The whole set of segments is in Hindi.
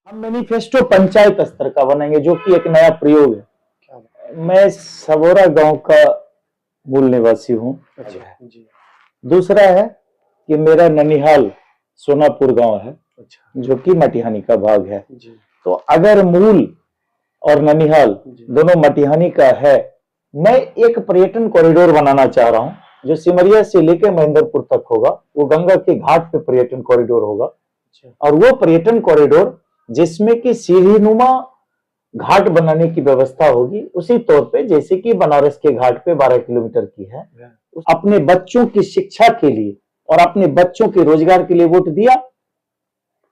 हम मैनिफेस्टो पंचायत स्तर का बनाएंगे, जो कि एक नया प्रयोग है। मैं सबौरा गांव का मूल निवासी हूँ। अच्छा जी। दूसरा है कि मेरा ननिहाल सोनापुर गांव है, अच्छा जो कि मटिहानी का भाग है जी। तो अगर मूल और ननिहाल जी। दोनों मटिहानी का है, मैं एक पर्यटन कॉरिडोर बनाना चाह रहा हूँ जो सिमरिया से लेकर महेंद्रपुर तक होगा। वो गंगा के घाट पे पर्यटन कॉरिडोर होगा। अच्छा। और वो पर्यटन कॉरिडोर जिसमें कि सीढ़ीनुमा घाट बनाने की व्यवस्था होगी, उसी तौर पे जैसे कि बनारस के घाट पे 12 किलोमीटर की है। अपने बच्चों की शिक्षा के लिए और अपने बच्चों के रोजगार के लिए वोट दिया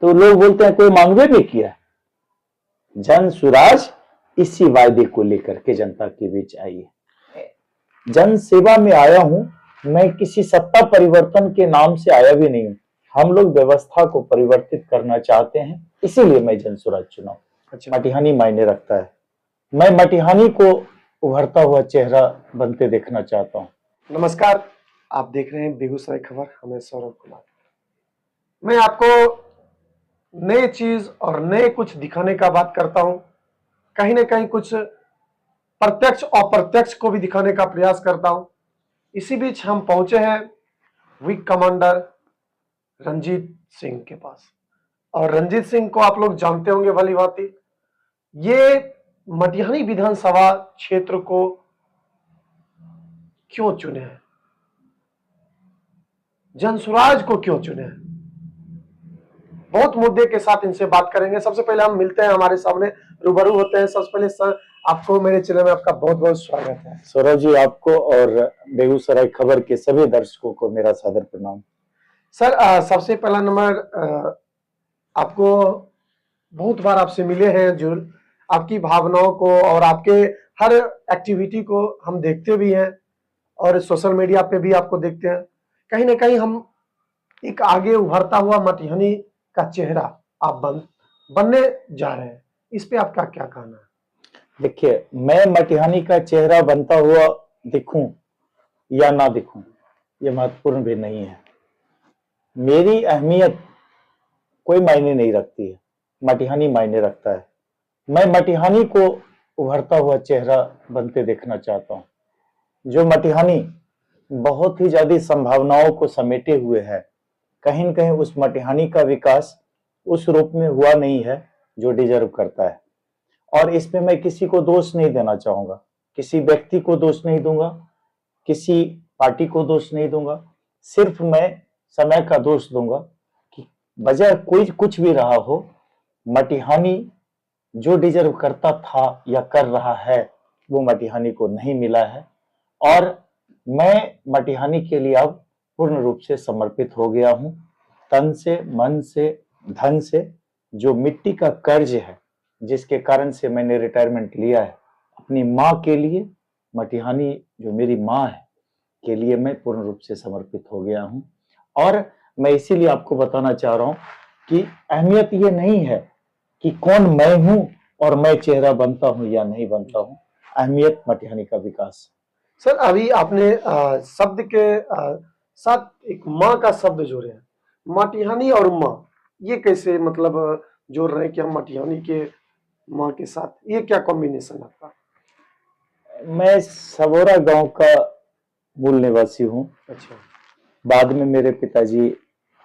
तो लोग बोलते हैं कोई मांगवे भी किया। जन सुराज इसी वायदे को लेकर के जनता के बीच आई है। जन सेवा में आया हूं, मैं किसी सत्ता परिवर्तन के नाम से आया भी नहीं हूं। हम लोग व्यवस्था को परिवर्तित करना चाहते हैं, इसीलिए मैं जन सुराज चुना। अच्छा। मटिहानी मायने रखता है। मैं मटिहानी को उभरता हुआ चेहरा बनते देखना चाहता हूं। नमस्कार, आप देख रहे हैं बेगूसराय खबर। हमें सौरभ कुमार। मैं आपको नए चीज और नए कुछ दिखाने का बात करता हूं। कहीं ना कहीं कुछ प्रत्यक्ष अप्रत्यक्ष को भी दिखाने का प्रयास करता हूं। इसी बीच हम पहुंचे हैं विंग कमांडर रंजीत सिंह के पास। और रंजीत सिंह को आप लोग जानते होंगे भली भांति। ये मटिहानी विधानसभा क्षेत्र को क्यों चुने हैं, जनसुराज को क्यों चुने हैं, बहुत मुद्दे के साथ इनसे बात करेंगे। सबसे पहले हम मिलते हैं, हमारे सामने रूबरू होते हैं। सबसे पहले सर, आपको मेरे चैनल में आपका बहुत बहुत स्वागत है। सौरभ जी, आपको और बेगूसराय खबर के सभी दर्शकों को मेरा सादर प्रणाम। सर, सबसे पहला नंबर, आपको बहुत बार आपसे मिले हैं, जो आपकी भावनाओं को और आपके हर एक्टिविटी को हम देखते भी हैं और सोशल मीडिया पे भी आपको देखते हैं। कहीं ना कहीं हम एक आगे उभरता हुआ मटिहानी का चेहरा आप बनने जा रहे हैं। इस पे आपका क्या कहना है? देखिए, मैं मटिहानी का चेहरा बनता हुआ दिखूं या ना दिखूं, ये महत्वपूर्ण भी नहीं है। मेरी अहमियत कोई मायने नहीं रखती है, मटिहानी मायने रखता है। मैं मटिहानी को उभरता हुआ चेहरा बनते देखना चाहता हूं। जो मटिहानी बहुत ही ज्यादा संभावनाओं को समेटे हुए है, कहीं न कहीं उस मटिहानी का विकास उस रूप में हुआ नहीं है जो डिजर्व करता है। और इसमें मैं किसी को दोष नहीं देना चाहूंगा, किसी व्यक्ति को दोष नहीं दूंगा, किसी पार्टी को दोष नहीं दूंगा। सिर्फ मैं समय का दोष दूंगा कि वजह कोई कुछ भी रहा हो, मटिहानी जो डिजर्व करता था या कर रहा है वो मटिहानी को नहीं मिला है। और मैं मटिहानी के लिए अब पूर्ण रूप से समर्पित हो गया हूं, तन से, मन से, धन से। जो मिट्टी का कर्ज है जिसके कारण से मैंने रिटायरमेंट लिया है, अपनी माँ के लिए, मटिहानी जो मेरी माँ है के लिए मैं पूर्ण रूप से समर्पित हो गया हूं। और मैं इसीलिए आपको बताना चाह रहा हूं कि अहमियत ये नहीं है कि कौन मैं हूं और मैं चेहरा बनता हूं या नहीं बनता हूं। अहमियत मटिहानी का विकास। सर, अभी आपने शब्द के साथ एक माँ का शब्द जोड़े हैं, मटिहानी और माँ। ये कैसे मतलब जोड़ रहे हैं कि हम मटिहानी के माँ के साथ, ये क्या कॉम्बिनेशन आपका? मैं सबौरा गांव का मूल निवासी हूं। अच्छा। बाद में मेरे पिताजी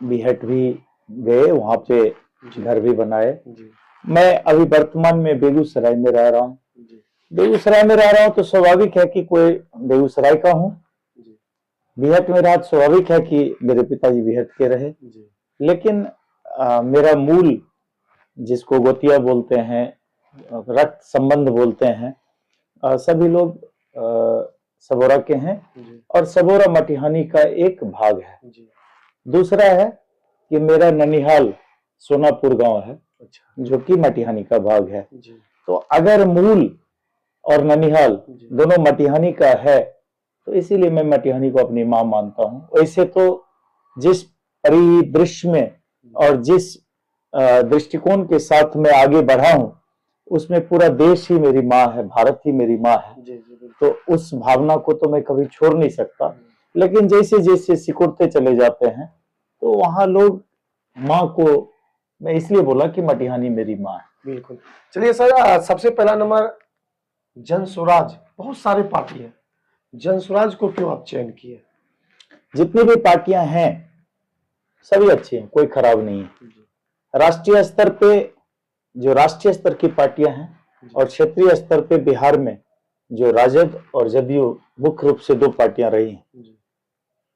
बिहट भी गए, वहां पे घर भी बनाए। मैं अभी वर्तमान में बेगूसराय में रह रहा हूँ। बेगूसराय में रह रहा हूँ तो स्वाभाविक है कि कोई बेगूसराय का हूँ। बिहट में रहा तो स्वाभाविक है कि मेरे पिताजी बिहट के रहे। लेकिन मेरा मूल, जिसको गोतिया बोलते हैं, रक्त संबंध बोलते हैं, सभी लोग सबौरा के हैं और सबौरा मटिहानी का एक भाग है। दूसरा है कि मेरा ननिहाल सोनापुर गांव है, जो कि मटिहानी का भाग है। तो अगर मूल और ननिहाल दोनों मटिहानी का है तो इसीलिए मैं मटिहानी को अपनी मां मानता हूं। वैसे तो जिस परिदृश्य में और जिस दृष्टिकोण के साथ मैं आगे बढ़ा हूं, उसमें पूरा देश ही मेरी माँ है, भारत ही मेरी माँ है। तो उस भावना को तो मैं कभी छोड़ नहीं सकता। लेकिन जैसे जैसे सिकुड़ते चले जाते हैं तो वहां लोग माँ को मैं इसलिए बोला कि मटिहानी मेरी माँ है। बिल्कुल। चलिए सर, सबसे पहला नंबर जन स्वराज, बहुत सारे पार्टी है, जन स्वराज को क्यों आप चयन किए? जितनी भी पार्टियां हैं सभी अच्छी हैं, कोई खराब नहीं है। राष्ट्रीय स्तर पे जो राष्ट्रीय स्तर की पार्टियां हैं और क्षेत्रीय स्तर पे बिहार में जो राजद और जदयू मुख्य रूप से दो पार्टियां रही हैं।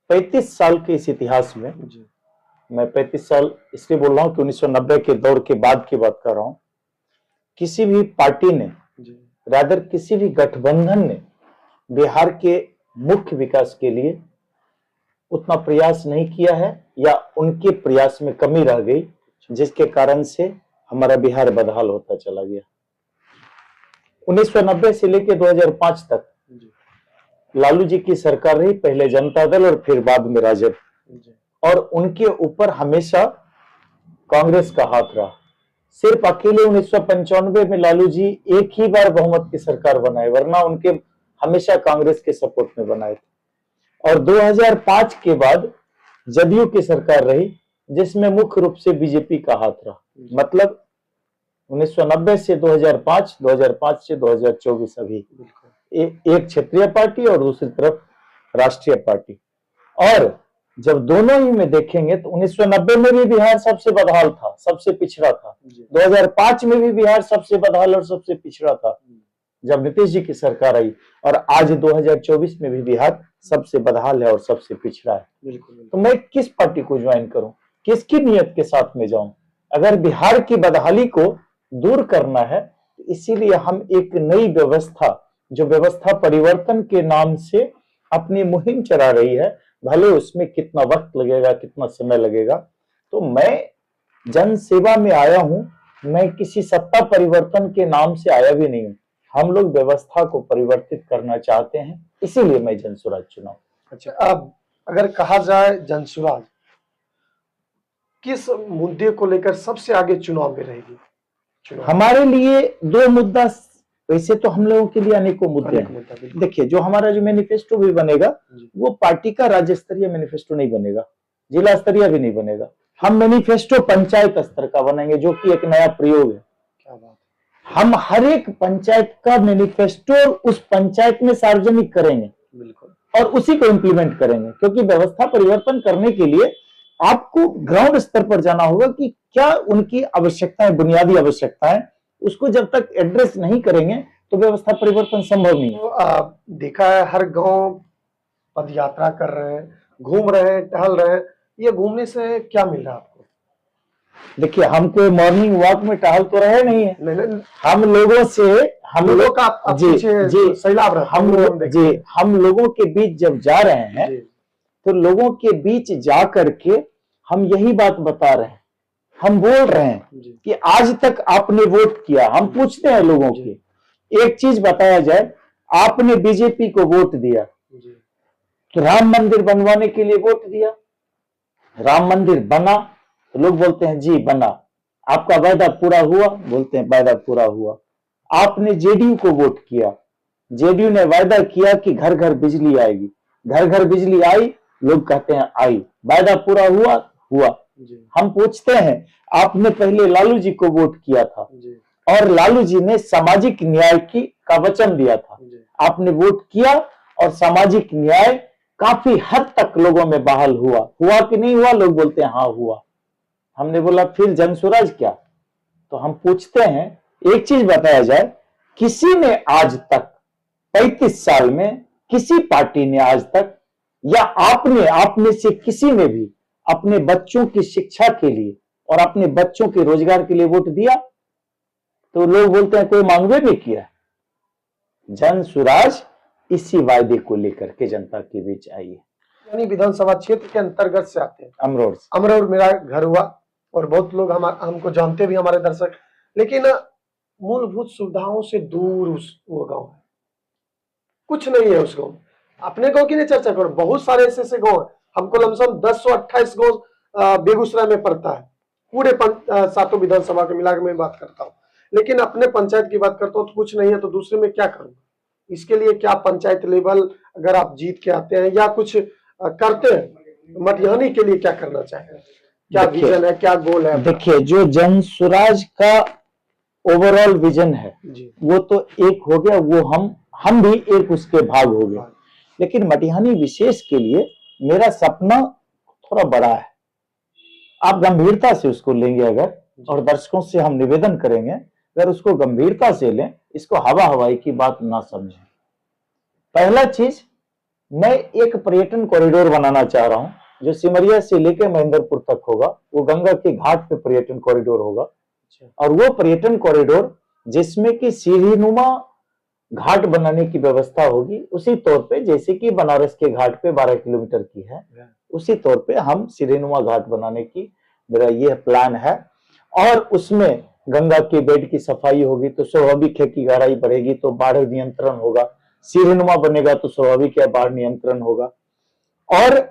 35 साल के इस इतिहास में, मैं 35 साल इसलिए बोल रहा हूं कि 1990 के दौर के बाद की बात कर रहा हूं, किसी भी पार्टी ने, रादर किसी भी गठबंधन ने बिहार के मुख्य विकास के लिए उतना प्रयास नहीं किया है, या उनके प्रयास में कमी रह गई, जिसके कारण से हमारा बिहार बदहाल होता चला गया। 1990 से लेकर 2005 तक लालू जी की सरकार रही, पहले जनता दल और फिर बाद में राजद, और उनके ऊपर हमेशा कांग्रेस का हाथ रहा। सिर्फ अकेले 1995 में लालू जी एक ही बार बहुमत की सरकार बनाए, वरना उनके हमेशा कांग्रेस के सपोर्ट में बनाए थे। और 2005 के बाद जदयू की सरकार रही, जिसमें मुख्य रूप से बीजेपी का हाथ रहा। मतलब 1990 से 2005, 2005 से 2024 अभी एक क्षेत्रीय पार्टी और दूसरी तरफ राष्ट्रीय पार्टी। और जब दोनों ही में देखेंगे तो 1990 में भी बिहार सबसे बदहाल था, सबसे पिछड़ा था। 2005 में भी बिहार सबसे बदहाल और सबसे पिछड़ा था जब नीतीश जी की सरकार आई, और आज 2024 में भी बिहार सबसे बदहाल है और सबसे पिछड़ा है। तो मैं किस पार्टी को ज्वाइन करूं, किसकी नियत के साथ में जाऊं? अगर बिहार की बदहाली को दूर करना है, तो इसीलिए हम एक नई व्यवस्था, जो व्यवस्था परिवर्तन के नाम से अपनी मुहिम चला रही है, भले उसमें कितना वक्त लगेगा, कितना समय लगेगा, तो मैं जन सेवा में आया हूं, मैं किसी सत्ता परिवर्तन के नाम से आया भी नहीं हूं। हम लोग व्यवस्था को परिवर्तित करना चाहते हैं, इसीलिए मैं जन स्वराज चुना। अच्छा, अब अगर कहा जाए जन स्वराज किस मुद्दे को लेकर सबसे आगे चुनाव में रहेगी? हमारे लिए दो मुद्दा, वैसे तो हम लोगों के लिए अनेकों मुद्दे हैं। देखिए, जो हमारा जो मैनिफेस्टो भी बनेगा, वो पार्टी का राज्य स्तरीय मैनिफेस्टो नहीं बनेगा, जिला स्तरीय भी नहीं बनेगा। हम मैनिफेस्टो पंचायत स्तर का बनाएंगे, जो कि एक नया प्रयोग है। क्या बात है। हम हर एक पंचायत का मैनिफेस्टो उस पंचायत में सार्वजनिक करेंगे, बिल्कुल, और उसी को इम्प्लीमेंट करेंगे। क्योंकि व्यवस्था परिवर्तन करने के लिए आपको ग्राउंड स्तर पर जाना होगा कि क्या उनकी आवश्यकताएं, बुनियादी आवश्यकताएं, उसको जब तक एड्रेस नहीं करेंगे तो व्यवस्था परिवर्तन संभव नहीं है। तो देखा है हर गांव पद यात्रा कर रहे हैं, घूम रहे हैं, टहल रहे हैं, ये घूमने से क्या मिल रहा है आपको? देखिए, हम कोई मॉर्निंग वॉक में टहल तो रहे नहीं है। नहीं। हम लोगों से, हम लोगों का जी सैलाब रहा, हम लोगों के बीच जब जा रहे हैं, तो लोगों के बीच जा करके हम यही बात बता रहे हैं, हम बोल रहे हैं कि आज तक आपने वोट किया। हम पूछते हैं लोगों के, एक चीज बताया जाए, आपने बीजेपी को वोट दिया तो राम मंदिर बनवाने के लिए वोट दिया, राम मंदिर बना तो लोग बोलते हैं जी बना। आपका वादा पूरा हुआ, बोलते हैं वादा पूरा हुआ। आपने जेडीयू को वोट किया, जेडीयू ने वादा किया कि घर घर बिजली आएगी, घर घर बिजली आई, लोग कहते हैं आई। वादा पूरा हुआ? हुआ। हम पूछते हैं, आपने पहले लालू जी को वोट किया था और लालू जी ने सामाजिक न्याय का वचन दिया था, आपने वोट किया और सामाजिक न्याय काफी हद तक लोगों में बहाल हुआ कि नहीं हुआ? लोग बोलते हैं हाँ हुआ। हमने बोला फिर जन स्वराज क्या? तो हम पूछते हैं, एक चीज बताया जाए, किसी ने आज तक 35 साल में, किसी पार्टी ने आज तक, या आप में से किसी ने भी अपने बच्चों की शिक्षा के लिए और अपने बच्चों के रोजगार के लिए वोट दिया? तो लोग बोलते हैं कोई मांगवे नहीं किया। जन स्वराज इसी वायदे को लेकर के जनता के बीच आई है। यानी विधानसभा क्षेत्र के अंतर्गत से आते हैं। अमरोड़ मेरा घर हुआ और बहुत लोग हमको जानते भी, हमारे दर्शक, लेकिन मूलभूत सुविधाओं से दूर वो गांव है, कुछ नहीं है उस गांव। अपने गांव की नहीं चर्चा करो, बहुत सारे ऐसे गांव है, हमको लमसम 1028 गांव बेगूसराय में पड़ता है, पूरे 7 विधानसभा के मिला के मैं बात करता हूँ। लेकिन अपने पंचायत की बात करता हूँ तो कुछ नहीं है, तो दूसरे में क्या करूँ? इसके लिए क्या पंचायत लेवल अगर आप जीत के आते हैं या कुछ करते हैं, मटिहानी के लिए क्या करना चाहते हैं? क्या देखिए, विजन है, क्या गोल है? देखिए जो जन स्वराज का ओवरऑल विजन है जी। वो तो एक हो गया, वो हम भी एक उसके भाग हो गए। लेकिन मटिहानी विशेष के लिए मेरा सपना थोड़ा बड़ा है। आप गंभीरता से उसको लेंगे अगर, और दर्शकों से हम निवेदन करेंगे अगर उसको गंभीरता से लें, इसको हवा हवाई की बात ना समझें। पहला चीज, मैं एक पर्यटन कॉरिडोर बनाना चाह रहा हूं जो सिमरिया से लेकर महेंद्रपुर तक होगा। वो गंगा के घाट पे पर्यटन कॉरिडोर होगा, और वो पर्यटन कॉरिडोर जिसमें कि सीढ़ीनुमा घाट बनाने की व्यवस्था होगी, उसी तौर पे जैसे कि बनारस के घाट पे 12 किलोमीटर की है, उसी तौर पे हम सीढ़ीनुमा घाट बनाने की मेरा यह प्लान है। और उसमें गंगा के बेड की सफाई होगी तो स्वाभाविक है कि गहराई बढ़ेगी तो बाढ़ नियंत्रण होगा, सीढ़ीनुमा बनेगा तो स्वाभाविक है बाढ़ नियंत्रण होगा। और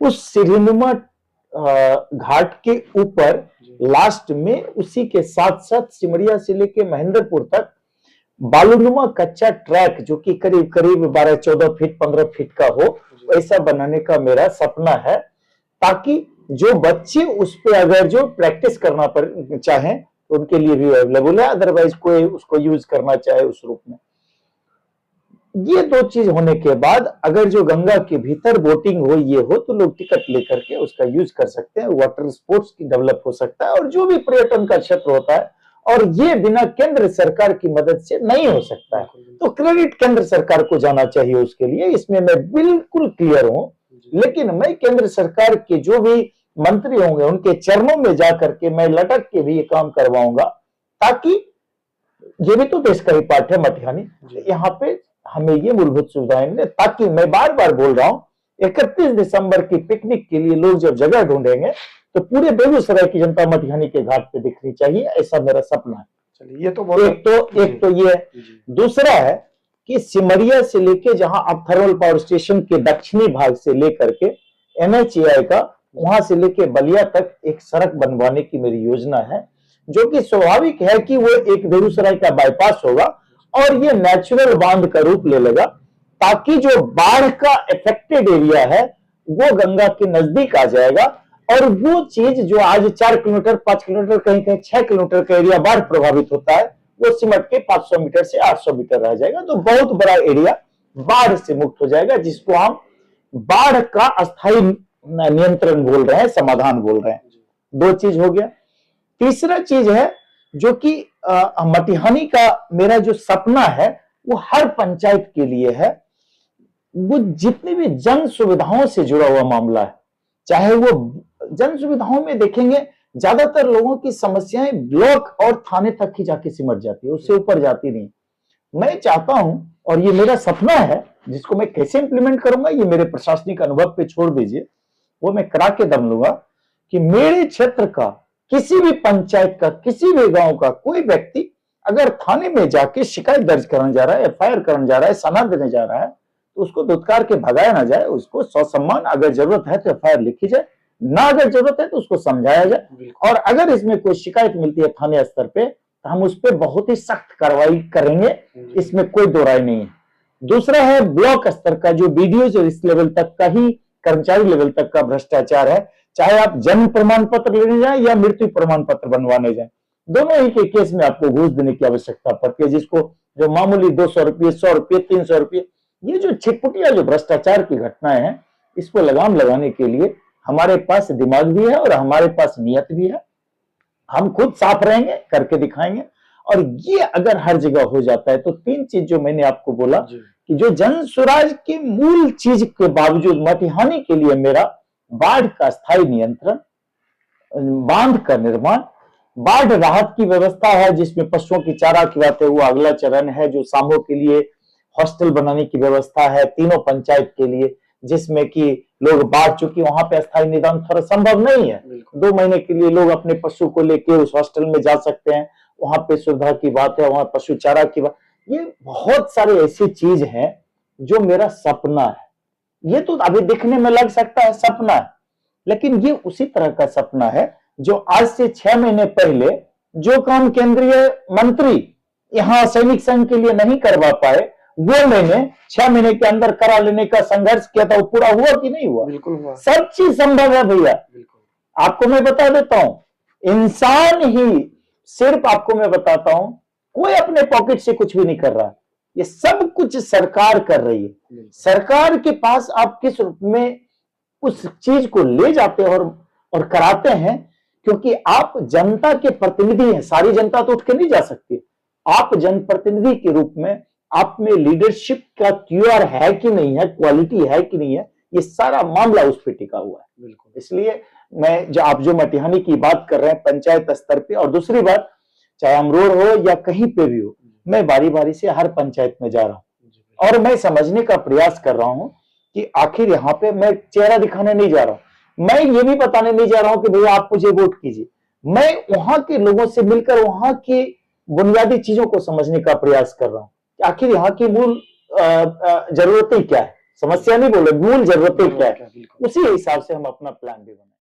उस सीढ़ीनुमा घाट के ऊपर लास्ट में उसी के साथ साथ सिमरिया से लेके महेंद्रपुर तक बालूनुमा कच्चा ट्रैक जो कि करीब करीब 12-14 फीट 15 फीट का हो, ऐसा बनाने का मेरा सपना है, ताकि जो बच्चे उस पे अगर जो प्रैक्टिस करना चाहें तो उनके लिए भी अवेलेबल है, अदरवाइज कोई उसको यूज करना चाहे उस रूप में। ये दो चीज होने के बाद अगर जो गंगा के भीतर बोटिंग हो ये हो तो लोग टिकट लेकर के उसका यूज कर सकते हैं, वाटर स्पोर्ट्स की डेवलप हो सकता है, और जो भी पर्यटन का क्षेत्र होता है, और ये बिना केंद्र सरकार की मदद से नहीं हो सकता है। तो क्रेडिट केंद्र सरकार को जाना चाहिए उसके लिए, इसमें मैं बिल्कुल क्लियर हूं। लेकिन मैं केंद्र सरकार के जो भी मंत्री होंगे उनके चरणों में जाकर के मैं लटक के भी ये काम करवाऊंगा, ताकि ये भी तो देश का ही पार्ट है मटिहानी, यहाँ पे हमें ये मूलभूत सुविधाएं मिले, ताकि मैं बार बार बोल रहा हूं 31 दिसंबर की पिकनिक के लिए लोग जब जगह ढूंढेंगे तो पूरे बेगूसराय की जनता मटिहानी के घाट पे दिखनी चाहिए, ऐसा मेरा सपना है। चलिए, ये तो एक तो ये है। दूसरा है कि सिमरिया से लेके जहां आप थर्मल पावर स्टेशन के दक्षिणी भाग से लेकर के NHAI का वहां से लेके बलिया तक एक सड़क बनवाने की मेरी योजना है, जो कि स्वाभाविक है कि वो एक बेगूसराय का बाईपास होगा और ये नेचुरल बांध का रूप ले लेगा, ताकि जो बाढ़ का इफेक्टेड एरिया है वो गंगा के नजदीक आ जाएगा, और वो चीज जो आज 4 किलोमीटर 5 किलोमीटर कहीं कहीं 6 किलोमीटर का एरिया बाढ़ प्रभावित होता है, वो सिमट के 500 मीटर से 800 मीटर रह जाएगा। तो बहुत बड़ा एरिया बाढ़ से मुक्त हो जाएगा, जिसको हम बाढ़ का अस्थायी नियंत्रण बोल रहे हैं, समाधान बोल रहे हैं। दो चीज हो गया। तीसरा चीज है जो कि मटिहानी का मेरा जो सपना है वो हर पंचायत के लिए है, वो जितनी भी जन सुविधाओं से जुड़ा हुआ मामला है, चाहे वो जन सुविधाओं में देखेंगे ज्यादातर लोगों की समस्याएं ब्लॉक और थाने तक ही जाके सिमट जाती है, उससे ऊपर जाती नहीं। मैं चाहता हूं, और ये मेरा सपना है, जिसको मैं कैसे इंप्लीमेंट करूंगा ये मेरे प्रशासनिक अनुभव पे छोड़ दीजिए, वो मैं करा के दम लूंगा कि मेरे क्षेत्र का किसी भी पंचायत का किसी भी गांव का कोई व्यक्ति अगर थाने में जाके शिकायत दर्ज करने जा रहा है, FIR करने जा रहा है, सना देने जा रहा है, तो उसको दुत्कार के भगाया ना जाए, उसको ससम्मान अगर जरूरत है तो FIR लिखी जाए, ना अगर जरूरत है तो उसको समझाया जाए, और अगर इसमें कोई शिकायत मिलती है थाने स्तर पे तो हम उस पर बहुत ही सख्त कार्रवाई करेंगे, इसमें कोई दो राय नहीं है। दूसरा है ब्लॉक स्तर का जो BDO जो इस लेवल तक का ही कर्मचारी लेवल तक का भ्रष्टाचार है, चाहे आप जन्म प्रमाण पत्र लेने जाए या मृत्यु प्रमाण पत्र बनवाने जाए, दोनों ही के केस में आपको घूस देने की आवश्यकता पड़ती है, जिसको जो मामूली 200 रुपये 100 रुपये 300 रुपये, ये जो छिटपुटिया जो भ्रष्टाचार की घटनाएं हैं, इसको लगाम लगाने के लिए हमारे पास दिमाग भी है और हमारे पास नियत भी है। हम खुद साफ रहेंगे, करके दिखाएंगे। और ये अगर हर जगह हो जाता है तो 3 चीज जो मैंने आपको बोला कि जो जन स्वराज की मूल चीज के बावजूद मटिहानी के लिए मेरा बाढ़ का स्थायी नियंत्रण, बांध का निर्माण, बाढ़ राहत की व्यवस्था है जिसमें पशुओं की चारा खिलाते हुआ अगला चरण है, जो सामों के लिए हॉस्टल बनाने की व्यवस्था है तीनों पंचायत के लिए, जिसमें कि लोग बाढ़ चुकी वहां पे अस्थायी निदान थोड़ा संभव नहीं है, 2 महीने के लिए लोग अपने पशु को लेके उस हॉस्टल में जा सकते हैं, वहां पे सुविधा की बात है, वहां पशु चारा की बात, ये बहुत सारे ऐसी चीज हैं जो मेरा सपना है। ये तो अभी दिखने में लग सकता है सपना है, लेकिन ये उसी तरह का सपना है जो आज से 6 महीने पहले जो काम केंद्रीय मंत्री यहाँ सैनिक संघ के लिए नहीं करवा पाए, वो मैंने 6 महीने के अंदर करा लेने का संघर्ष किया था, वो पूरा हुआ कि नहीं हुआ? बिल्कुल हुआ। सब चीज संभव है भैया। आपको मैं बता देता हूं, इंसान ही, सिर्फ आपको मैं बताता हूं, कोई अपने पॉकेट से कुछ भी नहीं कर रहा, ये सब कुछ सरकार कर रही है। सरकार के पास आप किस रूप में उस चीज को ले जाते हैं और कराते हैं, क्योंकि आप जनता के प्रतिनिधि हैं। सारी जनता तो उठ के नहीं जा सकती। आप जनप्रतिनिधि के रूप में आप में लीडरशिप का क्यूआर है कि नहीं है, क्वालिटी है कि नहीं है, ये सारा मामला उस पर टिका हुआ है। बिल्कुल। इसलिए मैं आप जो मटिहानी की बात कर रहे हैं पंचायत स्तर पे, और दूसरी बात चाहे अमरोड़ हो या कहीं पे भी हो, मैं बारी बारी से हर पंचायत में जा रहा हूं और मैं समझने का प्रयास कर रहा हूं कि आखिर यहाँ पे मैं चेहरा दिखाने नहीं जा रहा हूं, मैं ये भी बताने नहीं जा रहा हूं कि भैया आप मुझे वोट कीजिए। मैं वहां के लोगों से मिलकर वहां की बुनियादी चीजों को समझने का प्रयास कर रहा हूं कि आखिर यहाँ की मूल जरूरतें क्या है, समस्या नहीं बोले, मूल जरूरतें क्या है, उसी हिसाब से हम अपना प्लान भी बनाए।